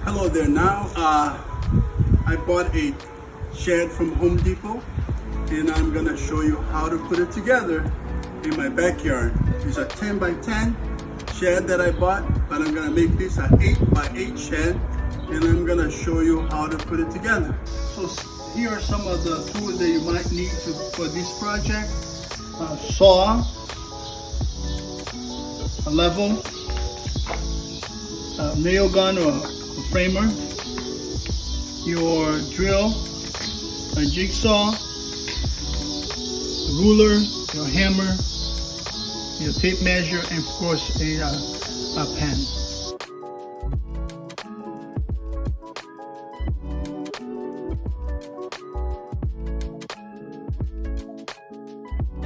Hello there. Now I bought a shed from Home Depot and I'm gonna show you how to put it together in my backyard. It's a 10 by 10 shed that I bought, but I'm gonna make this an 8 by 8 shed and I'm gonna show you how to put it together. So here are some of the tools that you might need for this project. A saw, a level, a nail gun or a framer, your drill, a jigsaw, a ruler, your hammer, your tape measure, and of course a pen.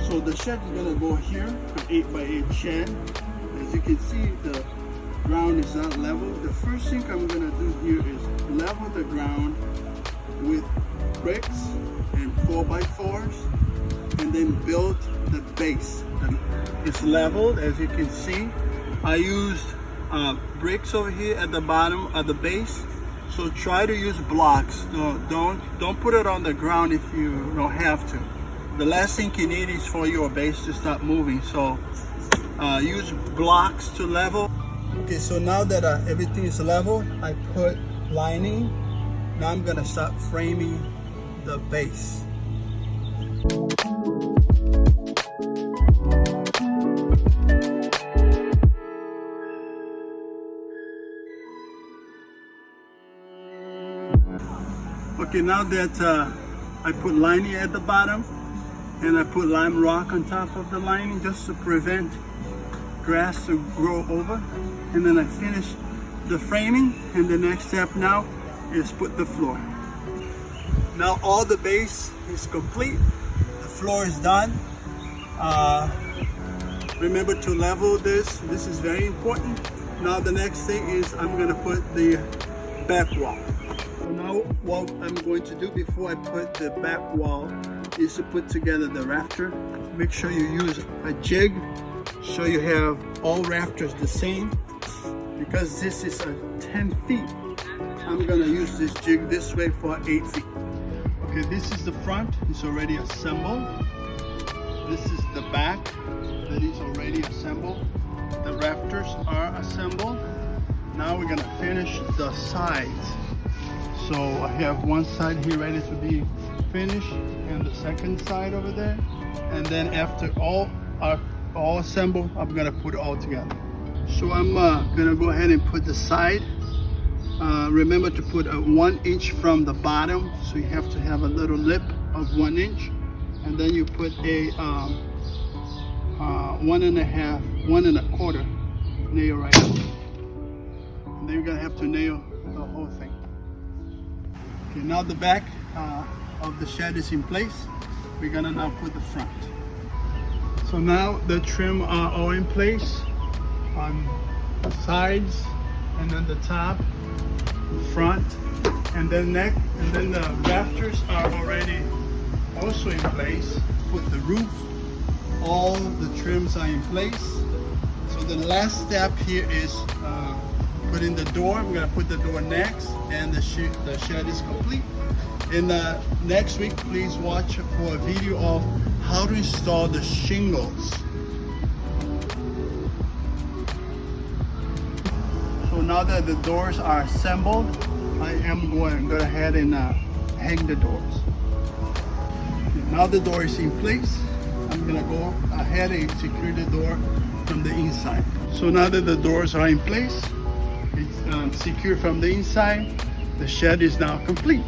So the shed is gonna go here, an 8 by 8 shed. As you can see, the ground is not level. The first thing I'm gonna do here is level the ground with bricks and 4x4s, and then build the base. It's leveled, as you can see. I used bricks over here at the bottom of the base. So try to use blocks. Don't put it on the ground if you don't have to. The last thing you need is for your base to start moving. So use blocks to level. Okay, so now that everything is level, I put lining. Now I'm gonna start framing the base. Okay, now that I put lining at the bottom and I put lime rock on top of the lining just to prevent grass to grow over, and then I finish the framing, and the next step now is put the floor. Now all the base is complete, the floor is done. Remember to level this is very important. Now the next thing is I'm gonna put the back wall. So now what I'm going to do before I put the back wall is to put together the rafter. Make sure you use a jig so you have all rafters the same. Because this is a 10 feet, I'm gonna use this jig this way for 8 feet. Okay, this is the front, it's already assembled. This is the back, that is already assembled. The rafters are assembled. Now we're gonna finish the sides. So I have one side here ready to be finished and the second side over there. And then after all are all assembled, I'm gonna put it all together. So I'm gonna go ahead and put the side. Remember to put 1 inch from the bottom, so you have to have a little lip of 1 inch, and then you put a 1.5, 1.25 nail right now. And then you're gonna have to nail the whole thing. Okay, now the back of the shed is in place. We're gonna now put the front. So now the trim are all in place on the sides, and then the top, the front, and then neck, and then the rafters are already also in place. Put the roof, all the trims are in place. So the last step here is putting the door. I'm gonna put the door next, and the shed is complete. And next week, please watch for a video of how to install the shingles. So now that the doors are assembled, I am going to go ahead and hang the doors. Now the door is in place, I'm gonna go ahead and secure the door from the inside. So now that the doors are in place, it's secure from the inside, the shed is now complete.